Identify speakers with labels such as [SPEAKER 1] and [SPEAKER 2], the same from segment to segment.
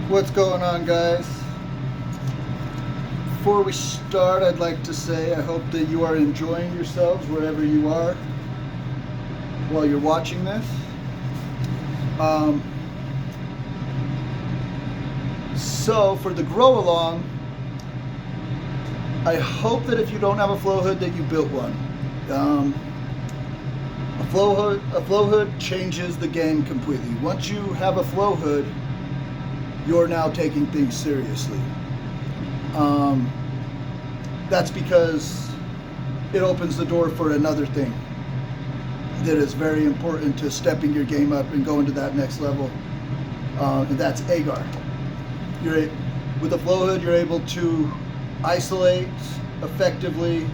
[SPEAKER 1] What's going on, guys? Before we start, I'd like to say I hope that you are enjoying yourselves wherever you are while you're watching this. So for the grow along, I hope that if you don't have a flow hood that you built one. A flow hood changes the game completely. Once you have a flow hood, you're now taking things seriously. That's because it opens the door for another thing that is very important to stepping your game up and going to that next level, and that's Agar. With a flow hood, you're able to isolate effectively,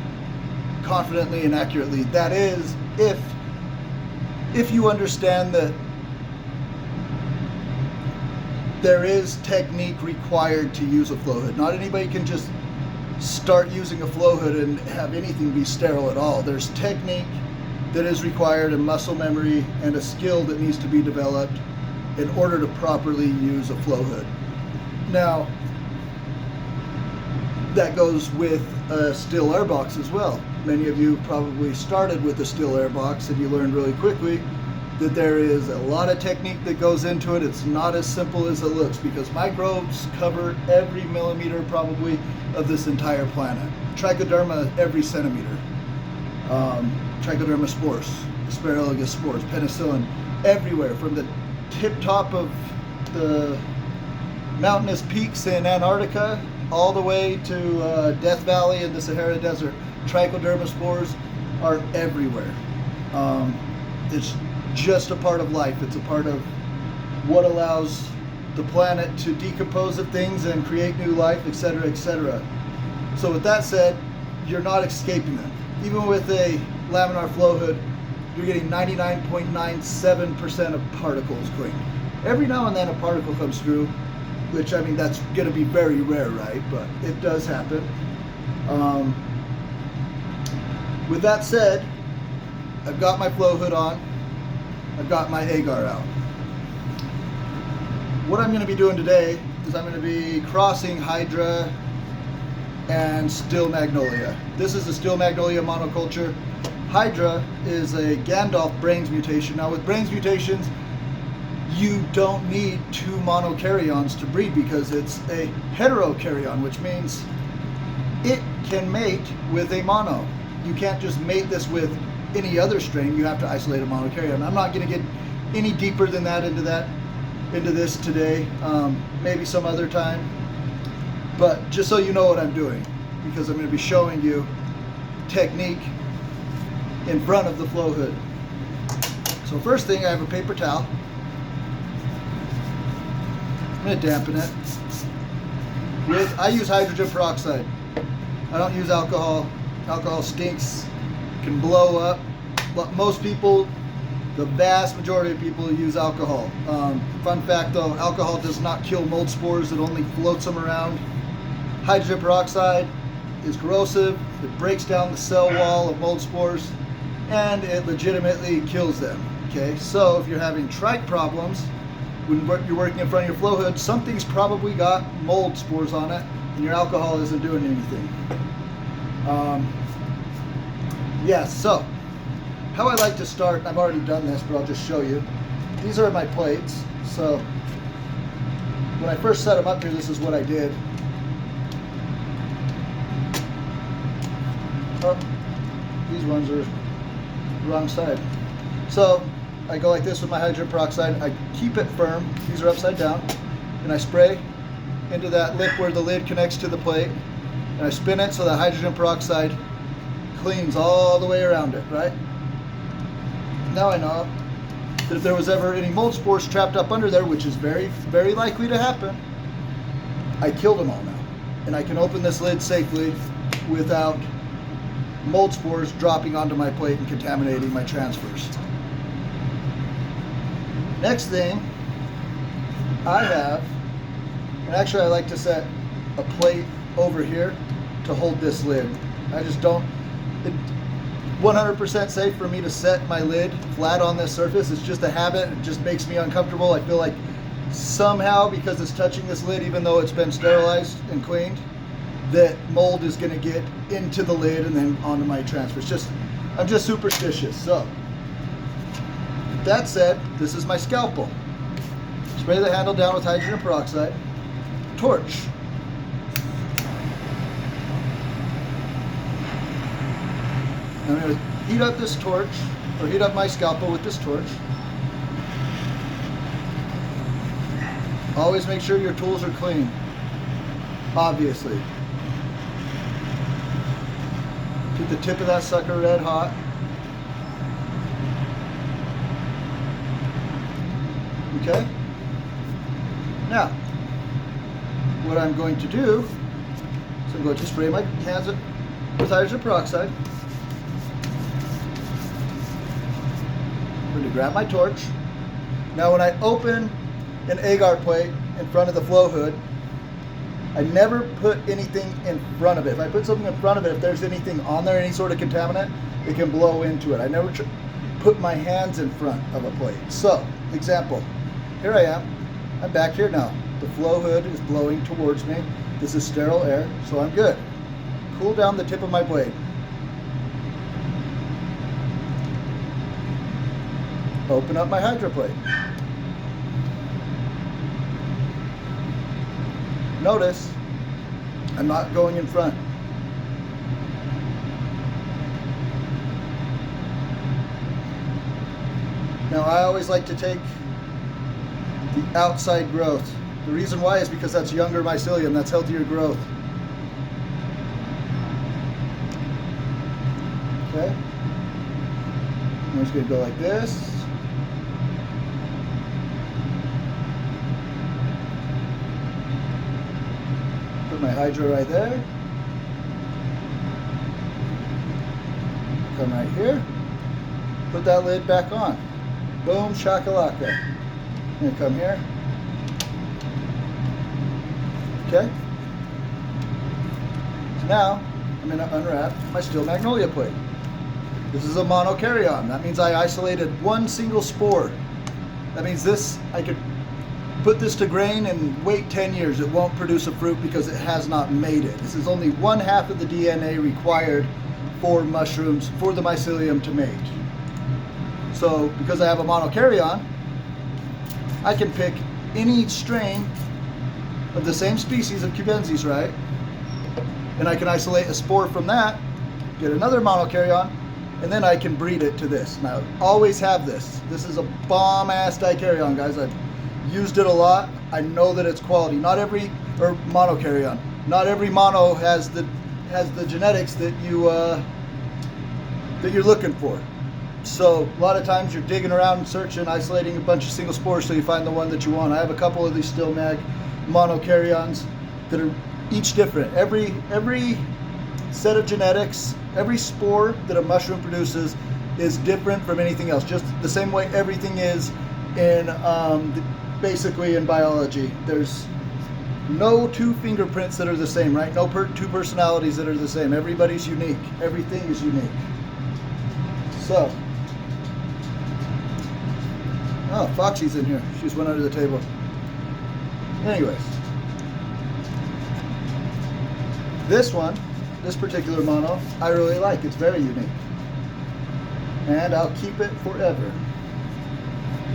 [SPEAKER 1] confidently, and accurately. That is, if you understand that there is technique required to use a flow hood. Not anybody can just start using a flow hood and have anything be sterile at all. There's technique that is required, and muscle memory, and a skill that needs to be developed in order to properly use a flow hood. Now, that goes with a still air box as well. Many of you probably started with a still air box and you learned really quickly that there is a lot of technique that goes into it. It's not as simple as it looks, because microbes cover every millimeter probably of this entire planet. Trichoderma every centimeter. Trichoderma spores, asparagus spores, penicillin everywhere, from the tip top of the mountainous peaks in Antarctica all the way to Death Valley in the Sahara Desert. Trichoderma spores are everywhere. It's just a part of life. It's a part of what allows the planet to decompose of things and create new life, etc., etc. So with that said, you're not escaping them. Even with a laminar flow hood, you're getting 99.97% of particles cleaned. Every now and then a particle comes through, which, I mean, that's going to be very rare, right? But it does happen. With that said, I've got my flow hood on. I've got my Agar out. What I'm going to be doing today is I'm going to be crossing Hydra and Still Magnolia. This is a Still Magnolia monoculture. Hydra is a Gandalf brains mutation. Now with brains mutations, you don't need two monokaryons to breed, because it's a heterokaryon, which means it can mate with a mono. You can't just mate this with any other strain. You have to isolate a monokaryon. I'm not going to get any deeper than that into this today. Maybe some other time. But just so you know what I'm doing, because I'm going to be showing you technique in front of the flow hood. So first thing, I have a paper towel. I'm going to dampen it. I use hydrogen peroxide. I don't use alcohol. Alcohol stinks, can blow up. But most people, the vast majority of people, use alcohol. Fun fact though, alcohol does not kill mold spores, it only floats them around. Hydrogen peroxide is corrosive, it breaks down the cell wall of mold spores, and it legitimately kills them. Okay, so if you're having trike problems, when you're working in front of your flow hood, something's probably got mold spores on it, and your alcohol isn't doing anything. So how I like to start, I've already done this, but I'll just show you. These are my plates. So when I first set them up here, this is what I did. Oh, these ones are the wrong side. So I go like this with my hydrogen peroxide. I keep it firm. These are upside down. And I spray into that lip where the lid connects to the plate. And I spin it so the hydrogen peroxide cleans all the way around it, right? Now I know that if there was ever any mold spores trapped up under there, which is very, very likely to happen, I killed them all now. And I can open this lid safely without mold spores dropping onto my plate and contaminating my transfers. Next thing I have, and actually I like to set a plate over here to hold this lid. I just don't, 100% safe for me to set my lid flat on this surface. It's just a habit. It just makes me uncomfortable. I feel like somehow, because it's touching this lid, even though it's been sterilized and cleaned, that mold is going to get into the lid and then onto my transfer. I'm just superstitious. So, that said, this is my scalpel. Spray the handle down with hydrogen peroxide. Torch. I'm going to heat up this torch, or heat up my scalpel with this torch. Always make sure your tools are clean, obviously. Keep the tip of that sucker red hot. Okay? Now, what I'm going to do is I'm going to spray my hands with hydrogen peroxide. I'm going to grab my torch. Now when I open an agar plate in front of the flow hood, I never put anything in front of it. If I put something in front of it, if there's anything on there, any sort of contaminant, it can blow into it. I never put my hands in front of a plate. So, example, here I am. I'm back here now. The flow hood is blowing towards me. This is sterile air, so I'm good. Cool down the tip of my blade. Open up my hydro plate. Notice, I'm not going in front. Now I always like to take the outside growth. The reason why is because that's younger mycelium, that's healthier growth. Okay? I'm just going to go like this. Put my hydro right there. Come right here. Put that lid back on. Boom, shakalaka. I'm going to come here. Okay. So now I'm going to unwrap my steel magnolia plate. This is a monokaryon. That means I isolated one single spore. That means this, I could put this to grain and wait 10 years. It won't produce a fruit because it has not made it. This is only 1/2 of the DNA required for mushrooms, for the mycelium to mate. So because I have a monokaryon, I can pick any strain of the same species of cubensis, right? And I can isolate a spore from that, get another monokaryon, and then I can breed it to this. Now, always have this. This is a bomb-ass dikaryon, guys. I've used it a lot. I know that it's quality. Not every, or monokaryon, not every mono has the genetics that you're looking for. So a lot of times you're digging around and searching, isolating a bunch of single spores till you find the one that you want. I have a couple of these steel mag monokaryons that are each different. Every set of genetics, every spore that a mushroom produces is different from anything else. Just the same way everything is in basically in biology. There's no two fingerprints that are the same, right? No two personalities that are the same. Everybody's unique. Everything is unique. So, oh, Foxy's in here. She just went under the table. Anyways, this particular mono, I really like. It's very unique. And I'll keep it forever.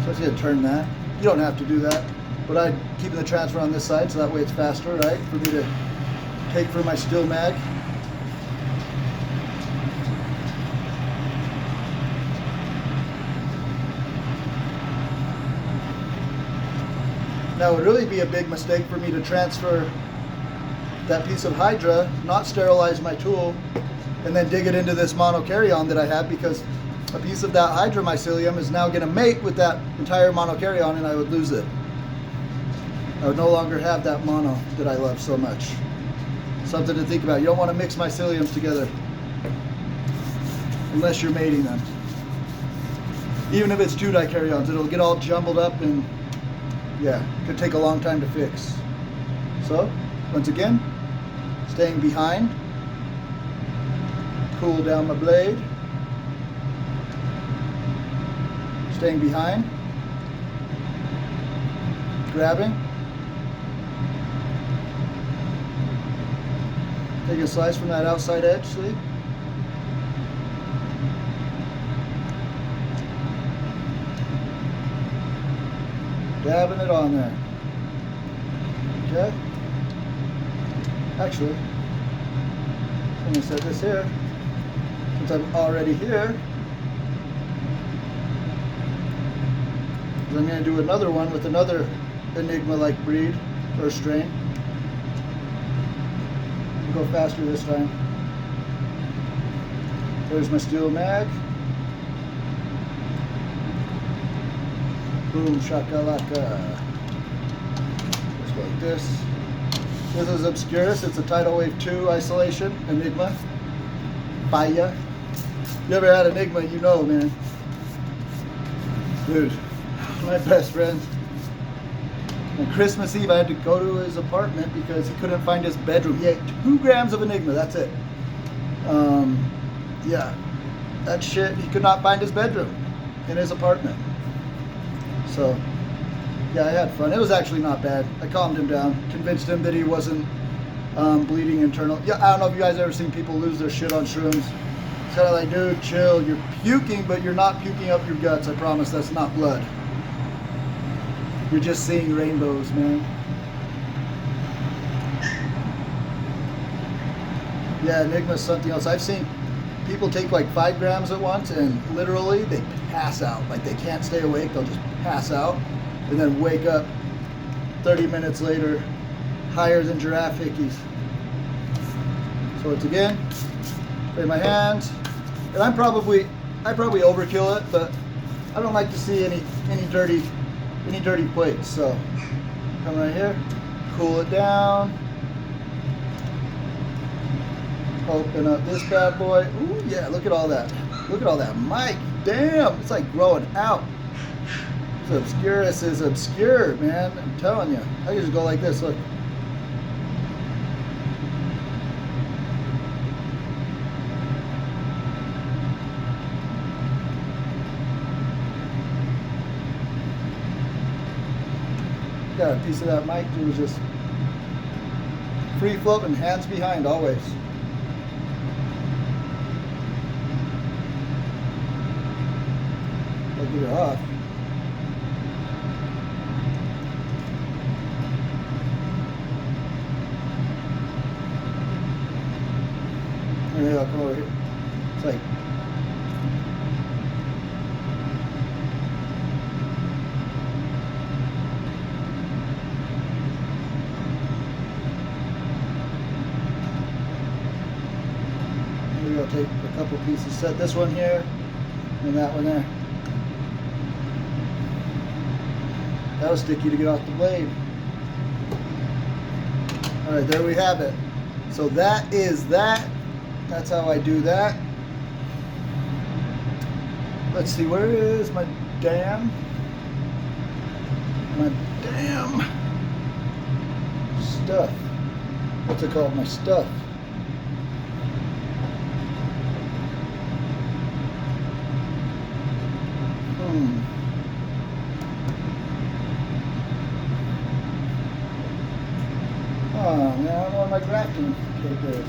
[SPEAKER 1] So let's get turn that. You don't have to do that, but I'm keeping the transfer on this side so that way it's faster, right? For me to take from my steel mag. Now it would really be a big mistake for me to transfer that piece of hydra, not sterilize my tool, and then dig it into this monokaryon that I have, because a piece of that hydra mycelium is now going to mate with that entire monokaryon and I would lose it. I would no longer have that mono that I love so much. Something to think about. You don't want to mix myceliums together unless you're mating them. Even if it's 2 dicaryons, it'll get all jumbled up and yeah, could take a long time to fix. So, once again, staying behind, cool down my blade, staying behind, grabbing. Take a slice from that outside edge, see? Dabbing it on there. Okay? Actually, I'm going to set this here. Since I'm already here, I'm going to do another one with another Enigma-like breed or strain. Go faster this time. There's my steel mag. Boom shakalaka. Just like this. This is Obscurus. It's a Tidal Wave 2 isolation Enigma. Fire. You ever had Enigma, you know, man. Dude, my best friend. On Christmas Eve, I had to go to his apartment because he couldn't find his bedroom. He ate 2 grams of Enigma, that's it. Yeah, that shit, he could not find his bedroom in his apartment. So, yeah, I had fun. It was actually not bad. I calmed him down, convinced him that he wasn't bleeding internal. Yeah, I don't know if you guys ever seen people lose their shit on shrooms. It's kind of like, dude, chill. You're puking, but you're not puking up your guts. I promise that's not blood. You're just seeing rainbows, man. Yeah, Enigma's something else. I've seen people take like 5 grams at once and literally they pass out. Like they can't stay awake, they'll just pass out and then wake up 30 minutes later higher than giraffe hickeys. So it's again, spray my hands. And I probably overkill it, but I don't like to see any dirty plates. So come right here, cool it down. Open up this bad boy. Ooh, yeah, look at all that. Look at all that mic. Damn, it's like growing out. This Obscurus is obscure, man. I'm telling you. I can just go like this, look. Got a piece of that mic, dude, was just free floating, hands behind always. I'll get it off. Maybe I'll come over here. It's like, maybe I'll take a couple pieces, set this one here and that one there. That was sticky to get off the blade. Alright, there we have it. So that is that. That's how I do that. Let's see, where is my damn stuff? What's it called? My stuff. Oh man, I don't know where my grafting tape is.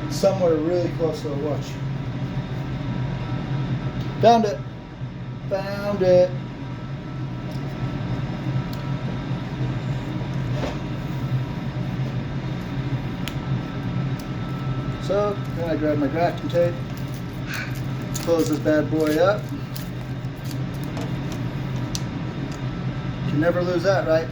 [SPEAKER 1] It's somewhere really close to the watch. Found it. Found it. So, then I grab my grafting tape. Close this bad boy up. Can never lose that, right?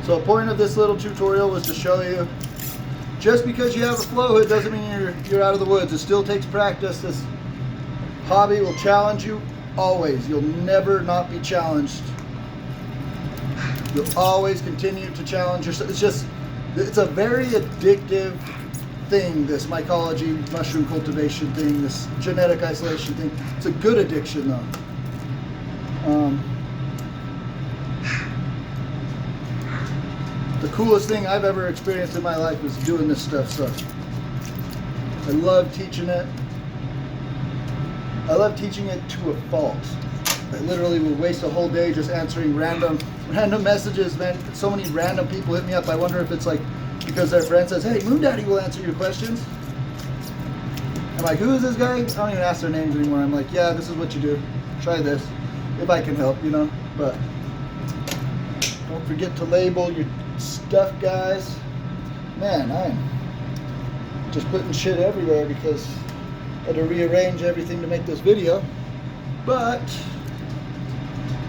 [SPEAKER 1] So the point of this little tutorial was to show you, just because you have a flow hood doesn't mean you're out of the woods. It still takes practice. This hobby will challenge you always. You'll never not be challenged. You'll always continue to challenge yourself. It's a very addictive thing, this mycology, mushroom cultivation thing, this genetic isolation thing. It's a good addiction though. The coolest thing I've ever experienced in my life is doing this stuff. So I love teaching it. I love teaching it to a fault. I literally will waste a whole day just answering random messages, man. So many random people hit me up. I wonder if it's like because their friend says, "Hey, Moon Daddy will answer your questions." I'm like, "Who is this guy?" I don't even ask their names anymore. I'm like, "Yeah, this is what you do. Try this. If I can help, you know." But don't forget to label your stuff, guys. Man, I'm just putting shit everywhere because I had to rearrange everything to make this video. But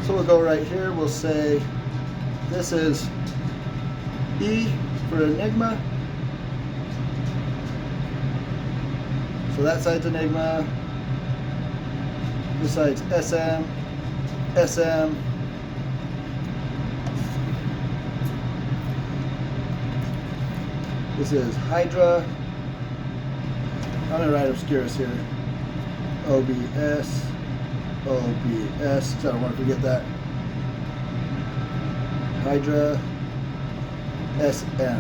[SPEAKER 1] so we'll go right here. We'll say this is E for Enigma. So that side's Enigma. This side's SM. SM. This is Hydra. I'm going to write Obscurus here. OBS. OBS. So I don't want to forget that. Hydra. SM.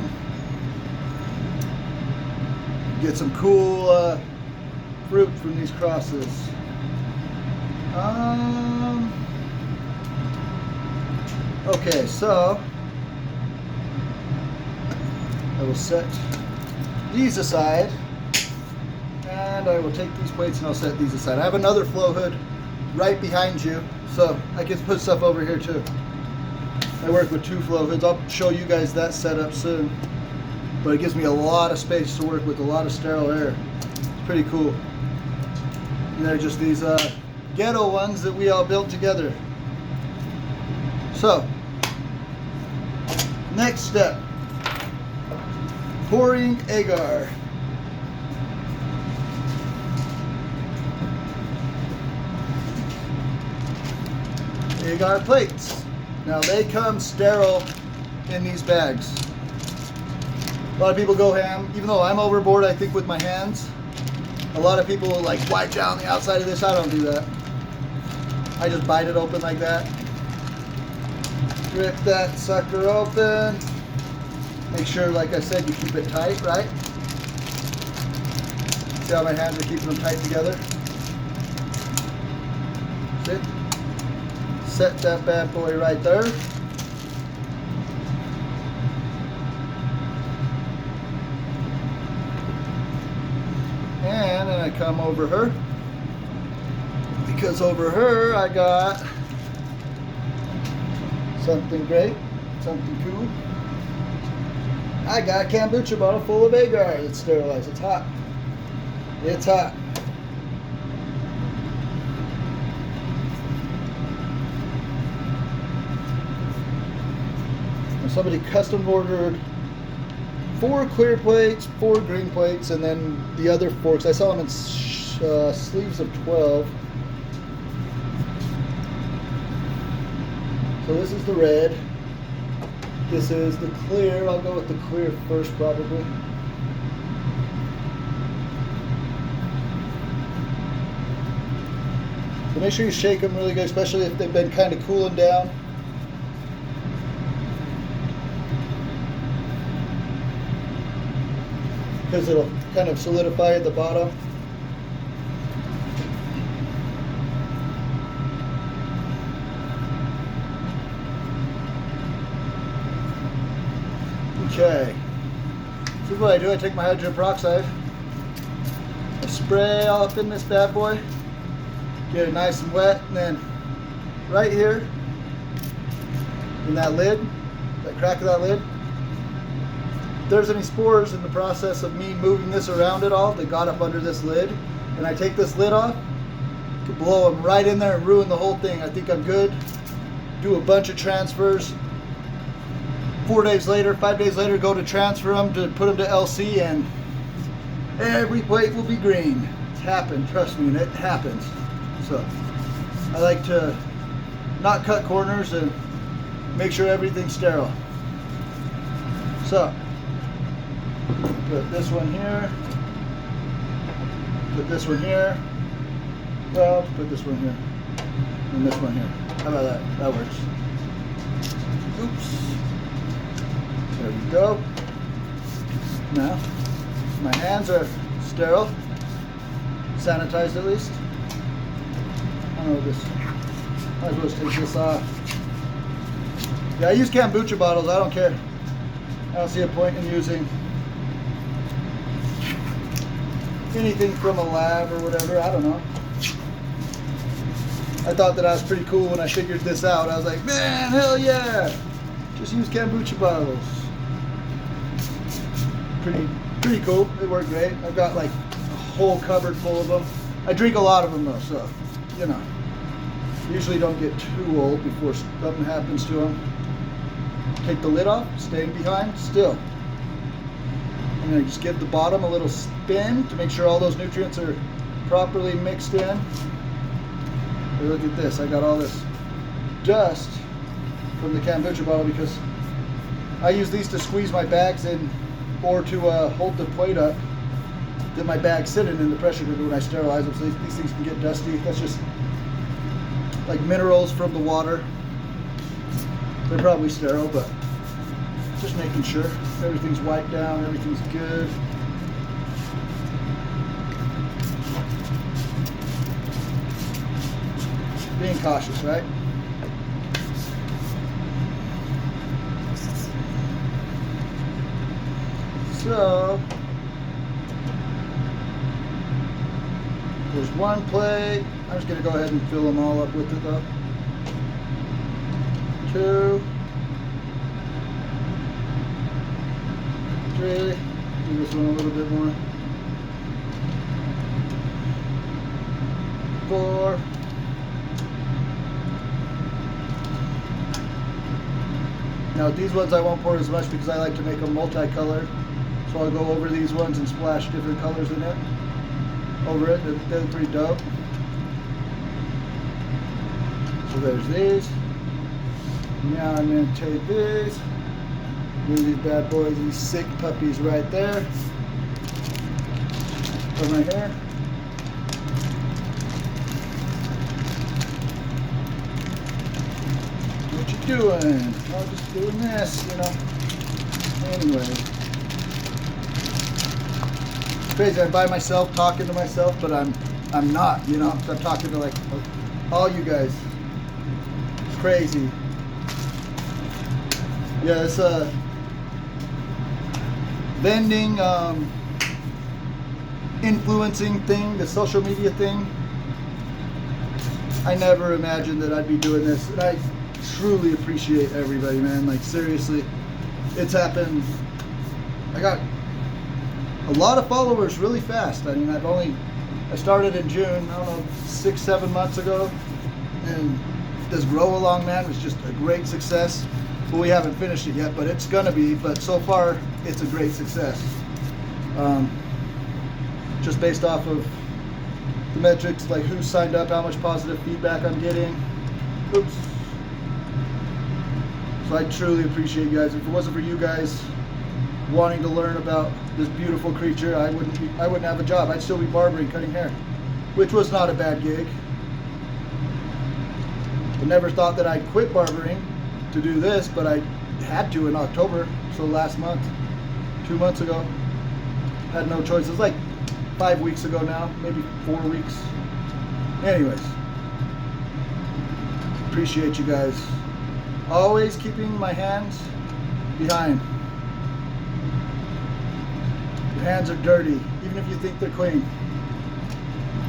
[SPEAKER 1] Get some cool fruit from these crosses. Okay, so I will set these aside, and I will take these plates and I'll set these aside. I have another flow hood right behind you, so I can put stuff over here too. I work with 2 flow hoods. I'll show you guys that setup soon, but it gives me a lot of space to work with, a lot of sterile air. It's pretty cool. And they're just these ghetto ones that we all built together. So, next step. Pouring Agar. Agar plates. Now they come sterile in these bags. A lot of people go ham, even though I'm overboard, I think, with my hands. A lot of people will like wipe down the outside of this. I don't do that. I just bite it open like that. Rip that sucker open. Make sure, like I said, you keep it tight, right? See how my hands are keeping them tight together? See? Set that bad boy right there. And then I come over her. Because over her I got something great, something cool. I got a kombucha bottle full of Agar that's sterilized. It's hot. It's hot. And somebody custom ordered 4 clear plates, 4 green plates, and then the other 4, because I sell them in sleeves of 12. So this is the red. This is the clear. I'll go with the clear first, probably. So make sure you shake them really good, especially if they've been kind of cooling down. Because it'll kind of solidify at the bottom. Okay, this is what I do. I take my hydrogen peroxide, I spray all up in this bad boy, get it nice and wet, and then right here in that lid, that crack of that lid, if there's any spores in the process of me moving this around at all, they got up under this lid, and I take this lid off, could blow them right in there and ruin the whole thing. I think I'm good. Do a bunch of transfers. 4 days later, 5 days later, go to transfer them, to put them to LC, and every plate will be green. It's happened, trust me, and it happens. So I like to not cut corners and make sure everything's sterile. So put this one here, put this one here, well, put this one here, and this one here. How about that? That works. Oops. There we go. Now, my hands are sterile, sanitized at least. I don't know this. Might as well just take this off. Yeah, I use kombucha bottles. I don't care. I don't see a point in using anything from a lab or whatever. I don't know. I thought that I was pretty cool when I figured this out. I was like, man, hell yeah! Just use kombucha bottles. Pretty cool. It worked great. I've got like a whole cupboard full of them. I drink a lot of them though, so you know. Usually don't get too old before something happens to them. Take the lid off, staying behind, still. I'm gonna just give the bottom a little spin to make sure all those nutrients are properly mixed in. Hey, look at this, I got all this dust from the kombucha bottle because I use these to squeeze my bags in or to hold the plate up that my bag's sitting in the pressure cooker when I sterilize them, so these things can get dusty. That's just like minerals from the water. They're probably sterile, but just making sure everything's wiped down, everything's good. Being cautious, right? So there's one plate. I'm just going to go ahead and fill them all up with it though. 2, 3. Do this one a little bit more. 4. Now these ones I won't pour as much because I like to make them multicolored. So I'll go over these ones and splash different colors in it. Over it, they're pretty dope. So there's these. Now I'm going to take these. Move these bad boys, these sick puppies right there. Put my hair. What you doing? I'm just doing this, you know. Anyway. Crazy, I'm by myself talking to myself, but I'm not, you know. I'm talking to like all you guys. It's crazy. Yeah, it's a vending, influencing thing, the social media thing. I never imagined that I'd be doing this, and I truly appreciate everybody, man. Like seriously, it's happened. I got a lot of followers really fast. I mean, I started in June, I don't know, 6-7 months ago, and this grow along, man, was just a great success. Well, we haven't finished it yet, but it's gonna be. But so far, it's a great success. Just based off of the metrics, like who signed up, how much positive feedback I'm getting. Oops. So I truly appreciate you guys. If it wasn't for you guys wanting to learn about this beautiful creature, I wouldn't have a job. I'd still be barbering, cutting hair, which was not a bad gig. I never thought that I'd quit barbering to do this, but I had to in October, so last month, 2 months ago. Had no choice. It was like 5 weeks ago now, maybe 4 weeks. Anyways, appreciate you guys. Always keeping my hands behind. Your hands are dirty, even if you think they're clean.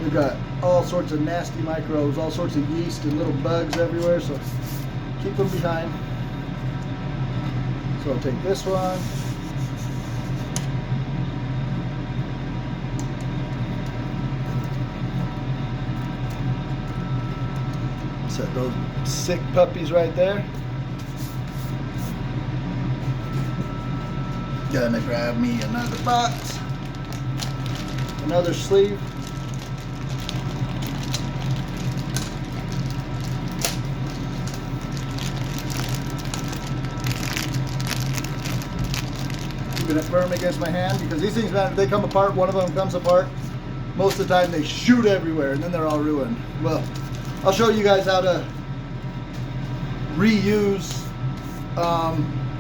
[SPEAKER 1] We've got all sorts of nasty microbes, all sorts of yeast and little bugs everywhere, so keep them behind. So I'll take this one. Set those sick puppies right there. Gonna grab me another box, another sleeve. Keeping it firm against my hand because these things, man, if they come apart, one of them comes apart, most of the time they shoot everywhere and then they're all ruined. Well, I'll show you guys how to reuse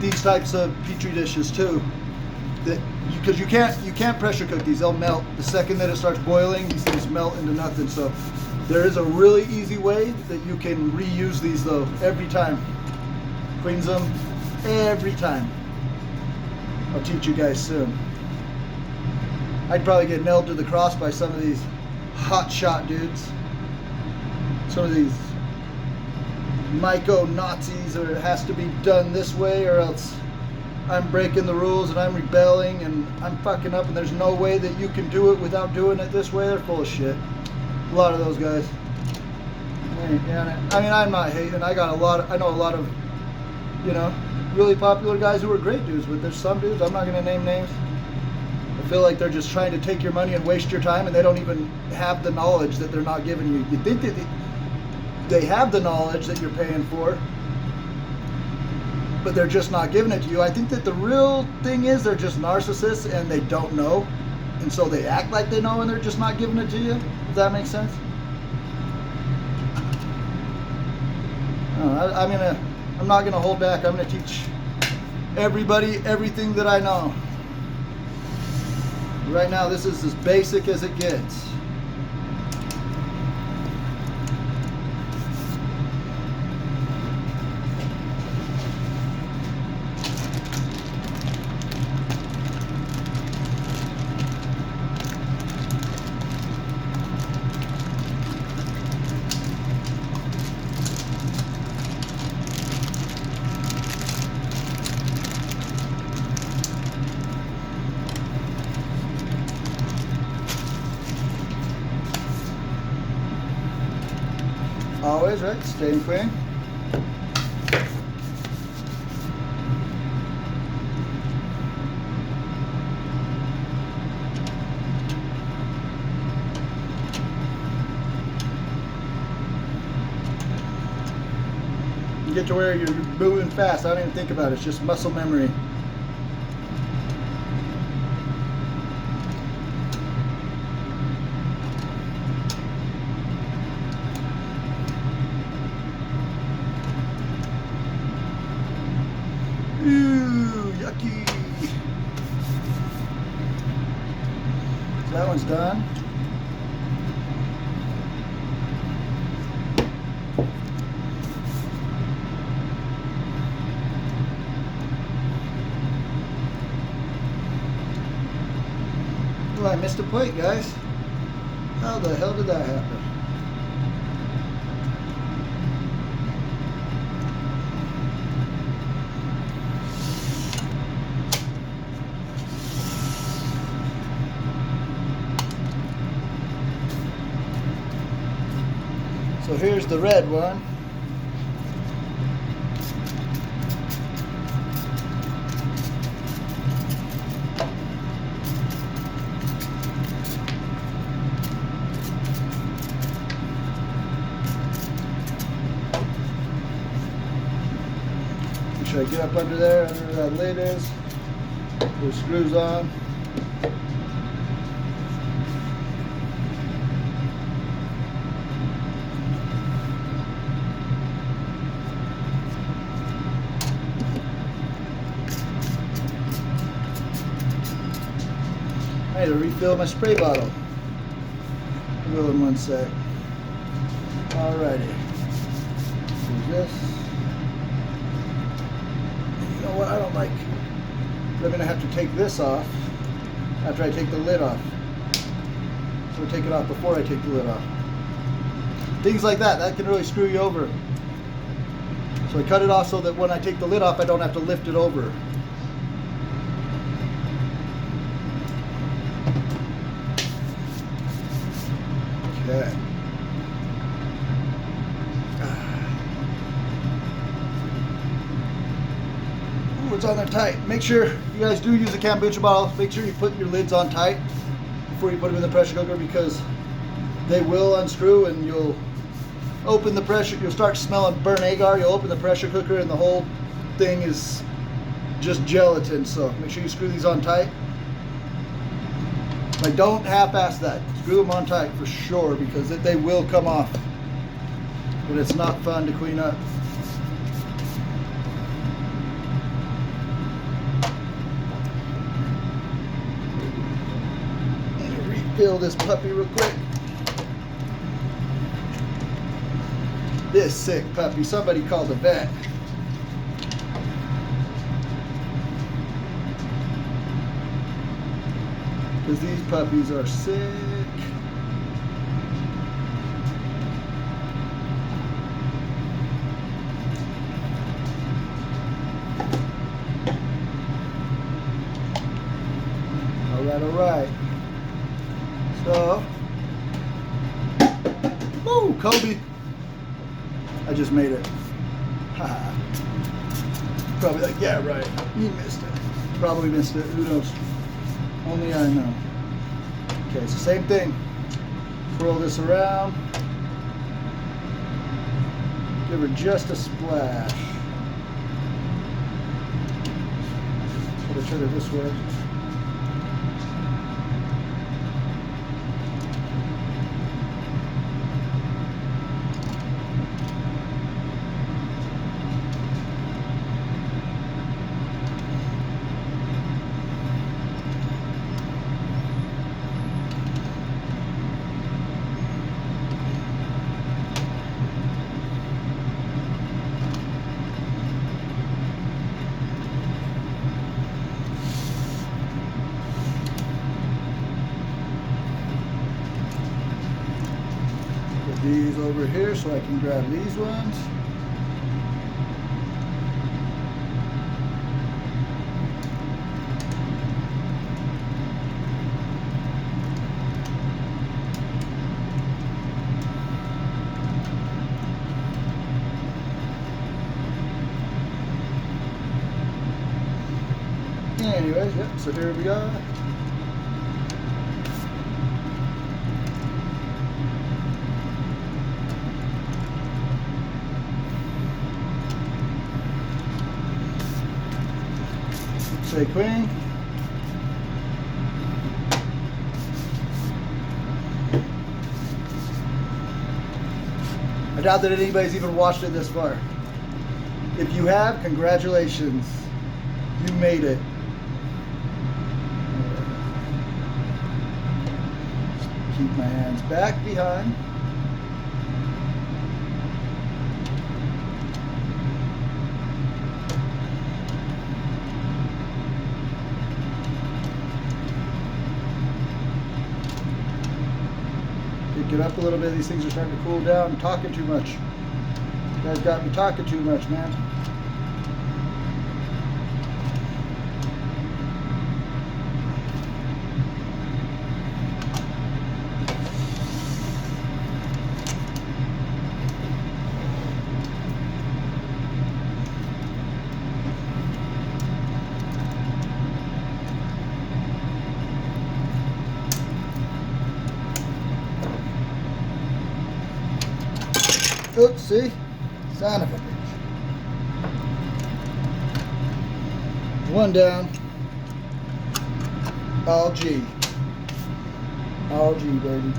[SPEAKER 1] these types of petri dishes too. because you can't pressure cook these. They'll melt the second that it starts boiling. These things melt into nothing. So there is a really easy way that you can reuse these though every time. Cleans them every time. I'll teach you guys soon. I'd probably get nailed to the cross by some of these hot shot dudes. Some of these myco-Nazis, or it has to be done this way or else I'm breaking the rules and I'm rebelling and I'm fucking up and there's no way that you can do it without doing it this way. They're full of shit. A lot of those guys. I mean, I'm not hating. I know a lot of, you know, really popular guys who are great dudes, but there's some dudes, I'm not going to name names. I feel like they're just trying to take your money and waste your time, and they don't even have the knowledge that they're not giving you. You think that they have the knowledge that you're paying for, but they're just not giving it to you. I think that the real thing is they're just narcissists and they don't know, and so they act like they know and they're just not giving it to you. Does that make sense? I'm not gonna hold back. I'm gonna teach everybody everything that I know. Right now, this is as basic as it gets. Always, right? Staying clean. You get to where you're moving fast. I don't even think about it. It's just muscle memory. Ooh, yucky. So that one's done. Oh, I missed a plate, guys. How the hell did that happen? So here's the red one. Make sure I get up under there, under where that lid is. Put the screws on. I need to refill my spray bottle. I will in one sec. Alrighty. Do this. You know what? I don't like. I'm gonna have to take this off after I take the lid off. So take it off before I take the lid off. Things like that. That can really screw you over. So I cut it off so that when I take the lid off, I don't have to lift it over. Okay. Ooh, it's on there tight. Make sure you guys do use a kombucha bottle. Make sure you put your lids on tight before you put them in the pressure cooker, because they will unscrew and you'll open the pressure. You'll start smelling burnt agar. You'll open the pressure cooker and the whole thing is just gelatin. So make sure you screw these on tight. Like, don't half-ass that. Screw them on tight for sure, because they will come off. But it's not fun to clean up. fill this puppy real quick. This sick puppy, somebody called the vet. Because these puppies are sick. Alright. So, woo, Kobe. I just made it. Haha. Probably like, yeah, right. You missed it. Probably missed it. Who knows? Only I know. Okay, so same thing. Swirl this around. Give her just a splash. Put it turn it this way. These over here so I can grab these ones. Anyways, yep, so here we go. Say queen. I doubt that anybody's even watched it this far. If you have, congratulations. You made it. Keep my hands back behind. Pick it up a little bit. These things are starting to cool down. I'm talking too much. You guys got me talking too much, man. Oops, see? Son of a bitch. One down. All G. All G, baby.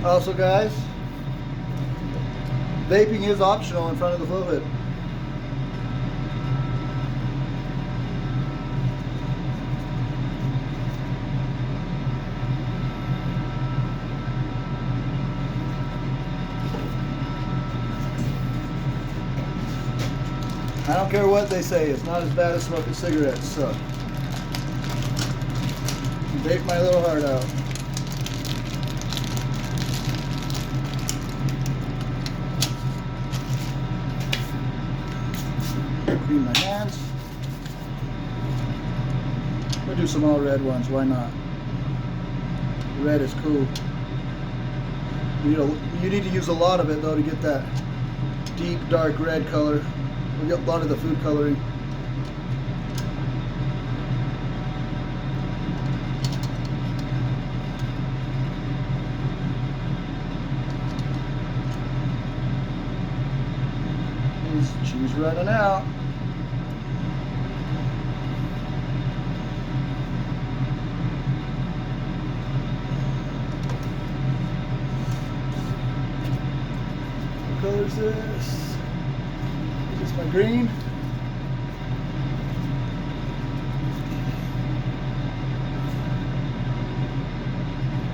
[SPEAKER 1] Also, guys, vaping is optional in front of the flowhood. don't care what they say, it's not as bad as smoking cigarettes, so vape my little heart out. Clean my hands. We'll do some all red ones, why not? Red is cool. You need to use a lot of it though to get that deep dark red color. We got a lot of the food coloring. She's running out. What color is this? Is this my green?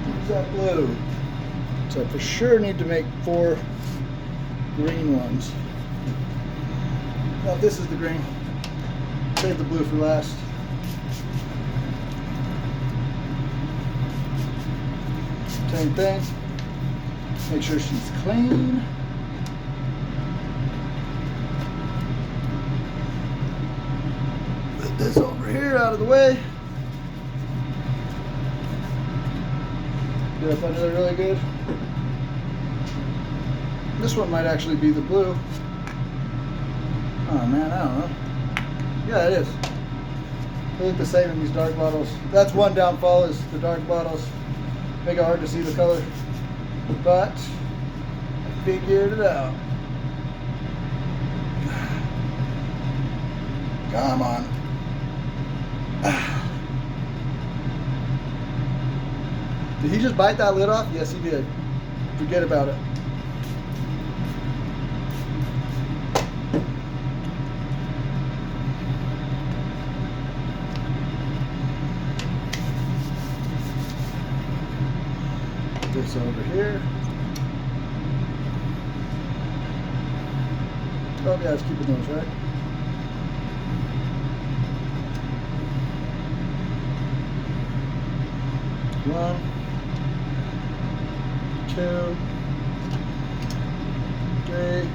[SPEAKER 1] Use that blue. So I for sure need to make 4 green ones. Now this is the green. Save the blue for last. Same thing. Make sure she's clean. Put this over here out of the way. Get up under there really good. This one might actually be the blue. Oh man, I don't know. Yeah, it is. They look the same in these dark bottles. That's one downfall, is the dark bottles make it hard to see the color. But I figured it out. Come on. Did he just bite that lid off? Yes, he did. Forget about it. This over here. Oh yeah, I was keeping those, right? One, 2, 3,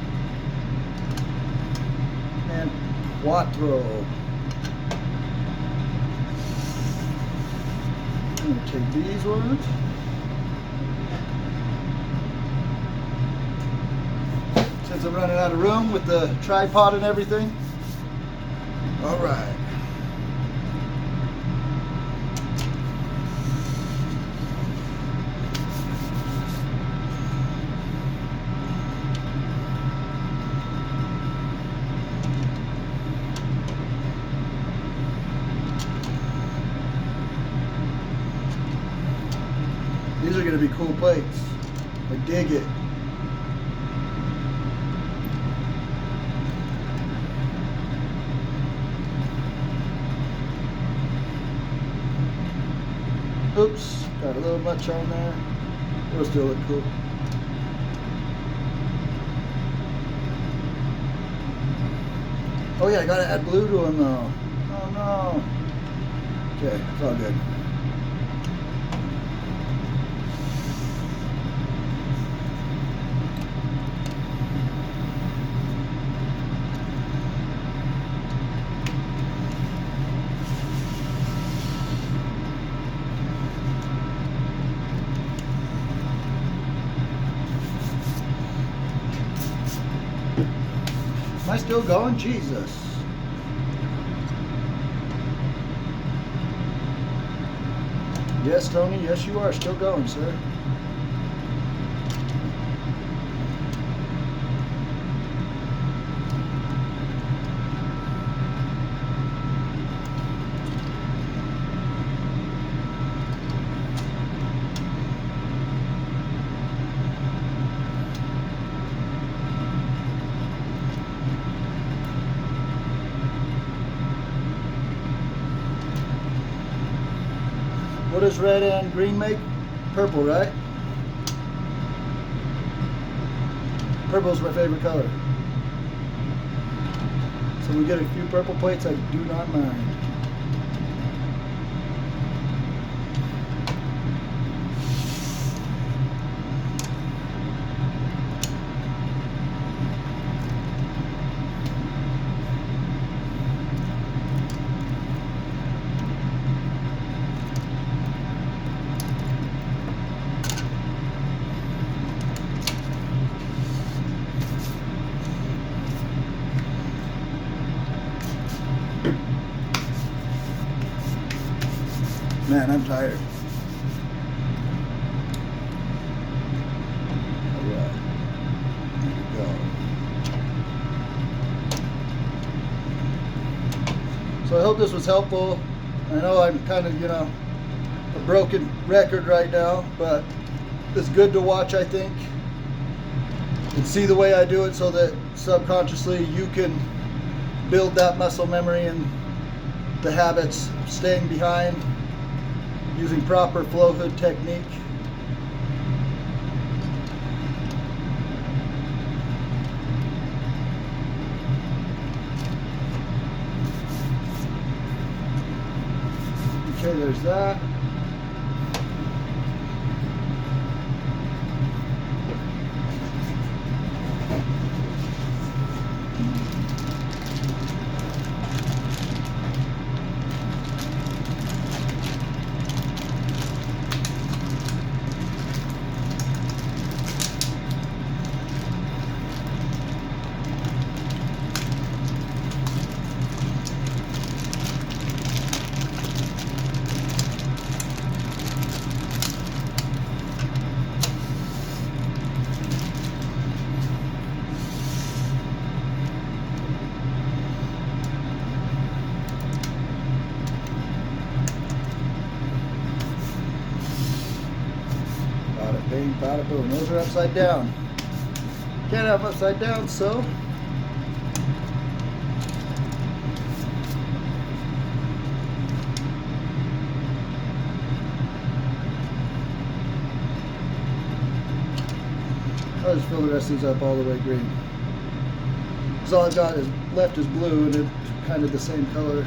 [SPEAKER 1] and 4. I'm going to take these ones. Since I'm running out of room with the tripod and everything. All right. These are going to be cool plates. I dig it. Oops, got a little much on there. It'll still look cool. Oh yeah, I gotta add blue to them though. Oh no. Okay, it's all good. Am I still going? Jesus. Yes, Tony. Yes, you are still going, sir. What does red and green make? Purple, right? Purple's my favorite color. So we get a few purple plates, I do not mind. Man, I'm tired. Alright. Here we go. So I hope this was helpful. I know I'm kind of, a broken record right now, but it's good to watch, I think, and see the way I do it so that subconsciously you can build that muscle memory and the habits staying behind using proper flow hood technique. Okay, there's that. Bada bing, bada boom. Those are upside down. Can't have them upside down, so I'll just fill the rest of these up all the way green. Because all I've got is left is blue, and it's kind of the same color.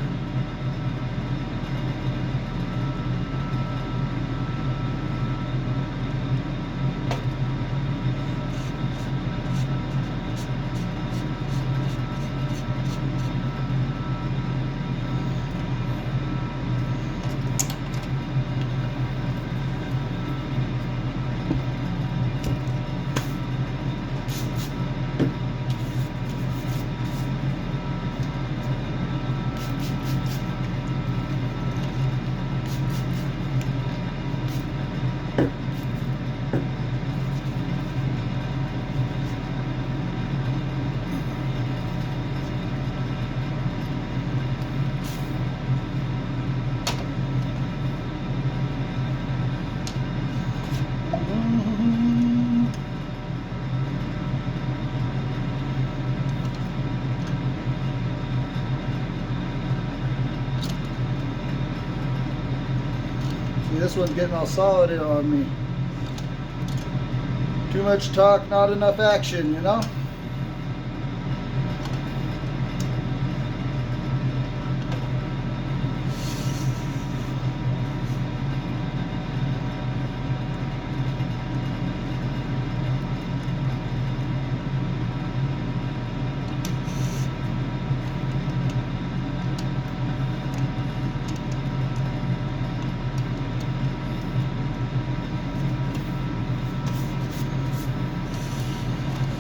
[SPEAKER 1] This one's getting all solid on me. Too much talk, not enough action, you know?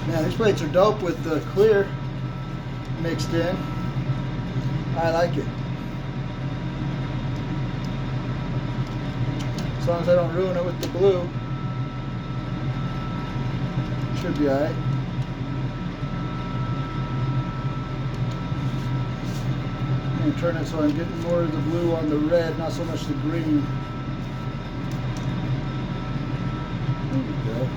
[SPEAKER 1] Yeah, these plates are dope with the clear mixed in. I like it. As long as I don't ruin it with the blue, should be alright. I'm going to turn it so I'm getting more of the blue on the red, not so much the green. There we go.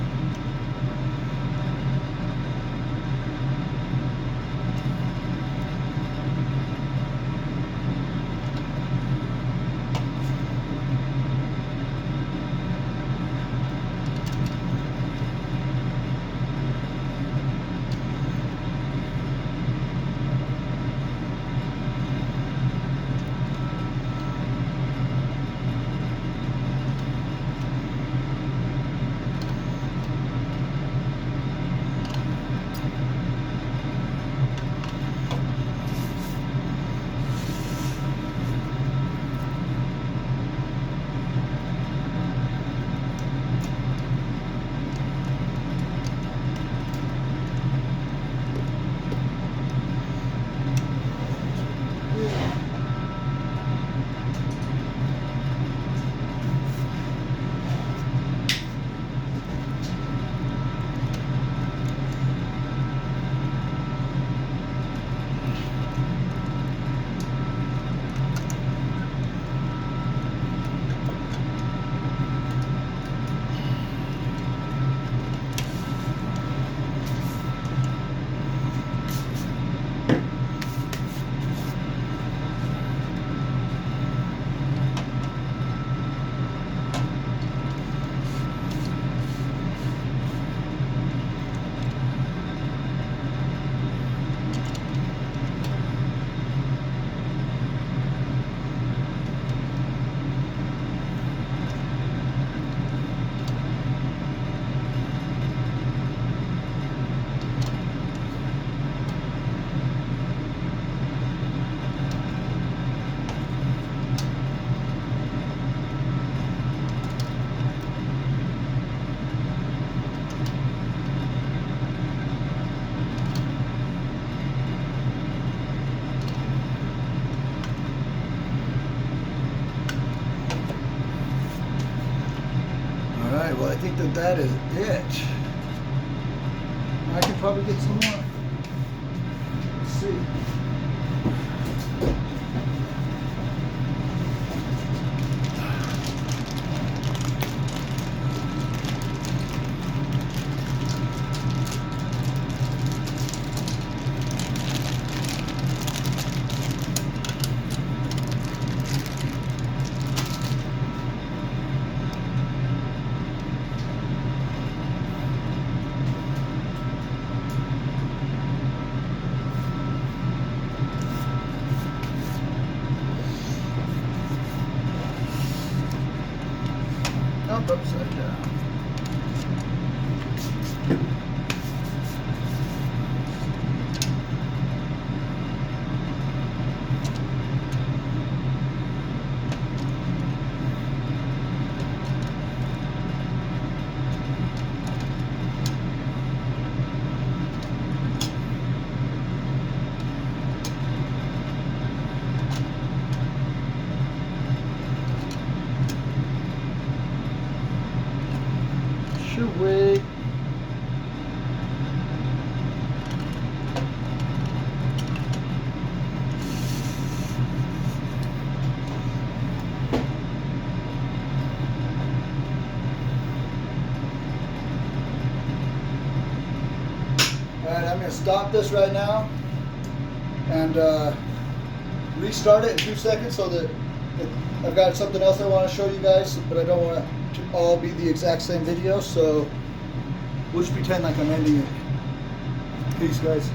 [SPEAKER 1] right, well, I think that is it. I can probably get some more. Let's see. Up, upside down. Should wait. Alright, I'm going to stop this right now and restart it in 2 seconds so that I've got something else I want to show you guys, but I don't want it to all be the exact same video, so we'll just pretend like I'm ending it. Peace, guys.